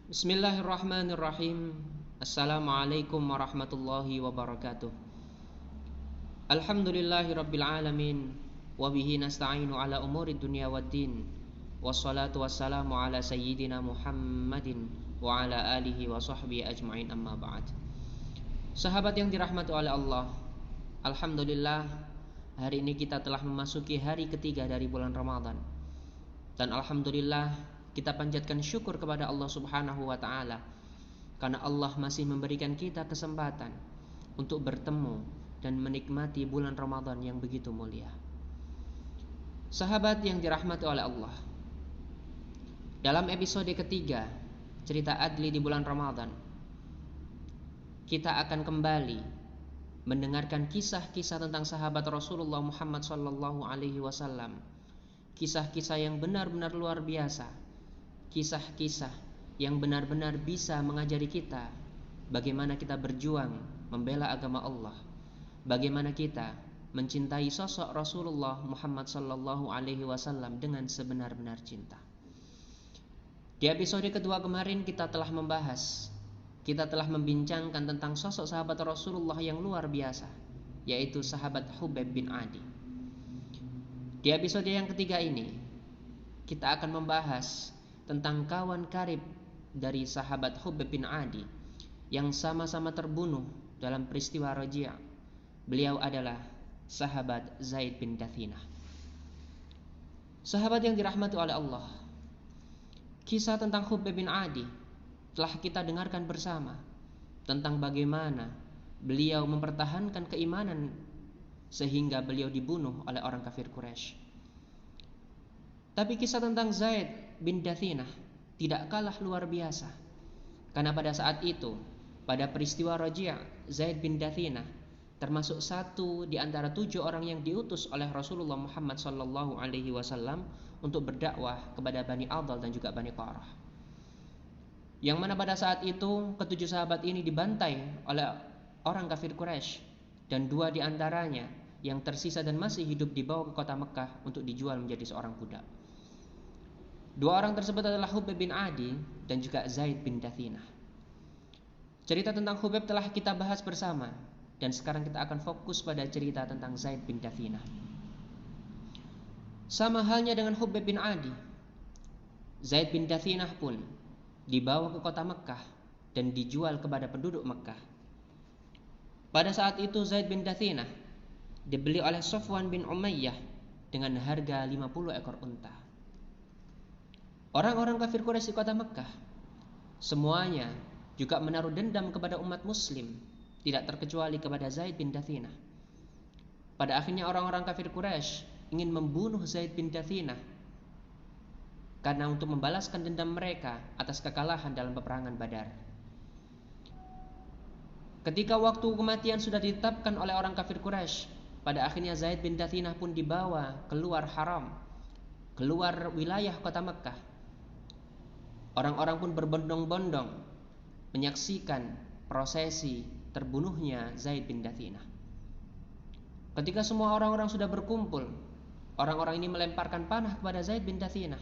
Bismillahirrahmanirrahim. Assalamualaikum warahmatullahi wabarakatuh. Alhamdulillahi rabbil alamin. Wabihi nasta'inu ala umuri dunya waddin. Wassalatu wassalamu ala sayyidina Muhammadin wa ala alihi wa sahbihi ajma'in, amma ba'd. Sahabat yang dirahmati oleh Allah, alhamdulillah, hari ini kita telah memasuki hari ketiga dari bulan Ramadan. Dan alhamdulillah, kita panjatkan syukur kepada Allah Subhanahu wa ta'ala karena Allah masih memberikan kita kesempatan untuk bertemu dan menikmati bulan Ramadan yang begitu mulia. Sahabat yang dirahmati oleh Allah, dalam episode ketiga cerita Adli di bulan Ramadan, kita akan kembali mendengarkan kisah-kisah tentang sahabat Rasulullah Muhammad SAW. Kisah-kisah yang benar-benar luar biasa, kisah-kisah yang benar-benar bisa mengajari kita bagaimana kita berjuang membela agama Allah, bagaimana kita mencintai sosok Rasulullah Muhammad SAW dengan sebenar-benar cinta. Di episode kedua kemarin kita telah membincangkan tentang sosok sahabat Rasulullah yang luar biasa, yaitu sahabat Hubaib bin Adi. Di episode yang ketiga ini kita akan membahas tentang kawan karib dari sahabat Hubaib bin Adi yang sama-sama terbunuh dalam peristiwa Raji'. Beliau adalah sahabat Zaid bin Dathinah. Sahabat yang dirahmati oleh Allah, kisah tentang Hubaib bin Adi telah kita dengarkan bersama tentang bagaimana beliau mempertahankan keimanan sehingga beliau dibunuh oleh orang kafir Quraisy. Tapi kisah tentang Zaid bin Dathinah tidak kalah luar biasa, karena pada saat itu, pada peristiwa Raji', Zaid bin Dathinah termasuk satu di antara 7 orang yang diutus oleh Rasulullah Muhammad SAW untuk berdakwah kepada Bani Adal dan juga Bani Qarah. Yang mana pada saat itu ketujuh sahabat ini dibantai oleh orang kafir Quraisy, dan 2 di antaranya yang tersisa dan masih hidup dibawa ke kota Mekah untuk dijual menjadi seorang budak. 2 orang tersebut adalah Hubaib bin Adi dan juga Zaid bin Dathinah. Cerita tentang Hubaib telah kita bahas bersama, dan sekarang kita akan fokus pada cerita tentang Zaid bin Dathinah. Sama halnya dengan Hubaib bin Adi, Zaid bin Dathinah pun dibawa ke kota Mekah dan dijual kepada penduduk Mekah. Pada saat itu Zaid bin Dathinah dibeli oleh Safwan bin Umayyah dengan harga 50 ekor unta. Orang-orang kafir Quraisy di kota Mekah semuanya juga menaruh dendam kepada umat muslim, tidak terkecuali kepada Zaid bin Dathinah. Pada akhirnya orang-orang kafir Quraisy ingin membunuh Zaid bin Dathinah karena untuk membalaskan dendam mereka atas kekalahan dalam peperangan Badar. Ketika waktu kematian sudah ditetapkan oleh orang kafir Quraisy, pada akhirnya Zaid bin Dathinah pun dibawa keluar haram, keluar wilayah kota Mekah. Orang-orang pun berbondong-bondong menyaksikan prosesi terbunuhnya Zaid bin Dathinah. Ketika semua orang-orang sudah berkumpul, orang-orang ini melemparkan panah kepada Zaid bin Dathinah.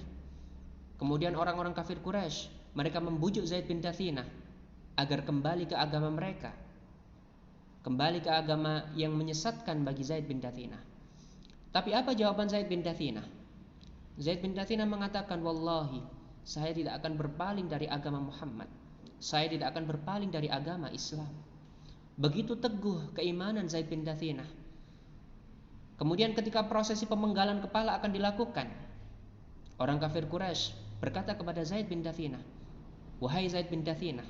Kemudian orang-orang kafir Quraisy, mereka membujuk Zaid bin Dathinah agar kembali ke agama mereka, kembali ke agama yang menyesatkan bagi Zaid bin Dathinah. Tapi apa jawaban Zaid bin Dathinah? Zaid bin Dathinah mengatakan, "Wallahi, saya tidak akan berpaling dari agama Muhammad. Saya tidak akan berpaling dari agama Islam." Begitu teguh keimanan Zaid bin Dathinah. Kemudian ketika prosesi pemenggalan kepala akan dilakukan, orang kafir Quraisy berkata kepada Zaid bin Dathinah, "Wahai Zaid bin Dathinah,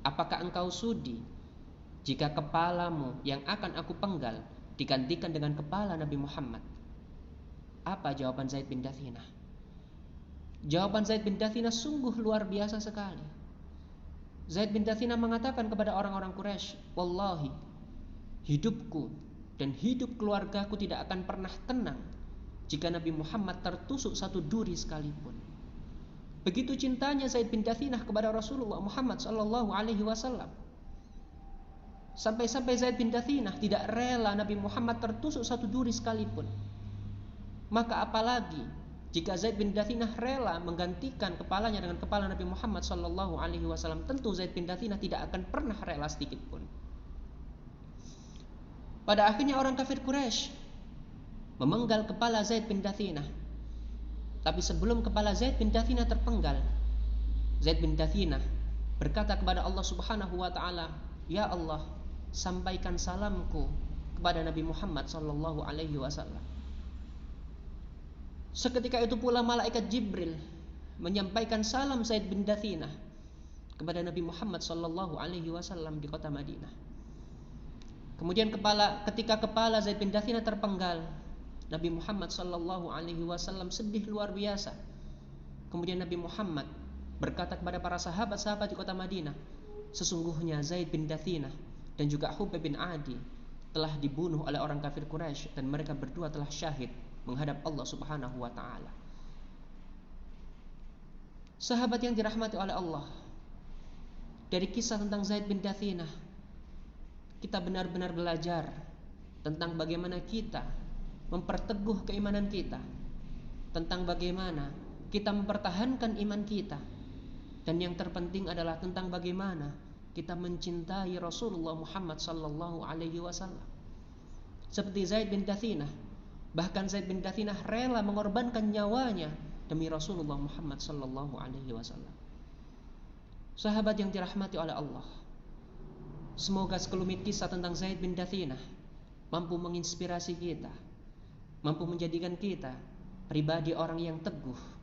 apakah engkau sudi jika kepalamu yang akan aku penggal digantikan dengan kepala Nabi Muhammad?" Apa jawaban Zaid bin Dathinah? Jawaban Zaid bin Dathinah sungguh luar biasa sekali. Zaid bin Dathinah mengatakan kepada orang-orang Quraisy, "Wallahi, hidupku dan hidup keluargaku tidak akan pernah tenang jika Nabi Muhammad tertusuk satu duri sekalipun." Begitu cintanya Zaid bin Dathinah kepada Rasulullah Muhammad SAW, sampai-sampai Zaid bin Dathinah tidak rela Nabi Muhammad tertusuk satu duri sekalipun. Maka apalagi Jika Zaid bin Dathinah rela menggantikan kepalanya dengan kepala Nabi Muhammad sallallahu alaihi wasallam, tentu Zaid bin Dathinah tidak akan pernah rela sedikit pun. Pada akhirnya orang kafir Quraisy memenggal kepala Zaid bin Dathinah. Tapi sebelum kepala Zaid bin Dathinah terpenggal, Zaid bin Dathinah berkata kepada Allah Subhanahu wa taala, "Ya Allah, sampaikan salamku kepada Nabi Muhammad sallallahu alaihi wasallam." Seketika itu pula malaikat Jibril menyampaikan salam Zaid bin Dathinah kepada Nabi Muhammad sallallahu alaihi wasallam di kota Madinah. Kemudian ketika kepala Zaid bin Dathinah terpenggal, Nabi Muhammad sallallahu alaihi wasallam sedih luar biasa. Kemudian Nabi Muhammad berkata kepada para sahabat-sahabat di kota Madinah, sesungguhnya Zaid bin Dathinah dan juga Hubayb bin Adi telah dibunuh oleh orang kafir Quraisy dan mereka berdua telah syahid menghadap Allah Subhanahu wa taala. Sahabat yang dirahmati oleh Allah, dari kisah tentang Zaid bin Dathinah kita benar-benar belajar tentang bagaimana kita memperteguh keimanan kita, tentang bagaimana kita mempertahankan iman kita, dan yang terpenting adalah tentang bagaimana kita mencintai Rasulullah Muhammad sallallahu alaihi wasallam. Seperti Zaid bin Dathinah, bahkan Zaid bin Dathinah rela mengorbankan nyawanya demi Rasulullah Muhammad sallallahu alaihi wasallam. Sahabat yang dirahmati oleh Allah, semoga sekelumit kisah tentang Zaid bin Dathinah mampu menginspirasi kita, mampu menjadikan kita pribadi orang yang teguh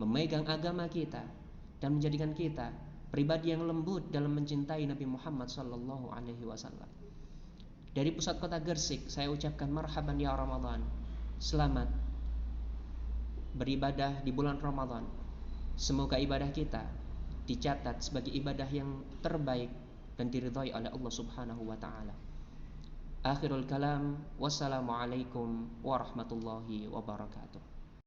memegang agama kita, dan menjadikan kita pribadi yang lembut dalam mencintai Nabi Muhammad sallallahu alaihi wasallam. Dari pusat kota Gersik, saya ucapkan marhaban ya Ramadan. Selamat beribadah di bulan Ramadan. Semoga ibadah kita dicatat sebagai ibadah yang terbaik dan diridhai oleh Allah Subhanahu wa taala. Akhirul kalam, wassalamualaikum warahmatullahi wabarakatuh.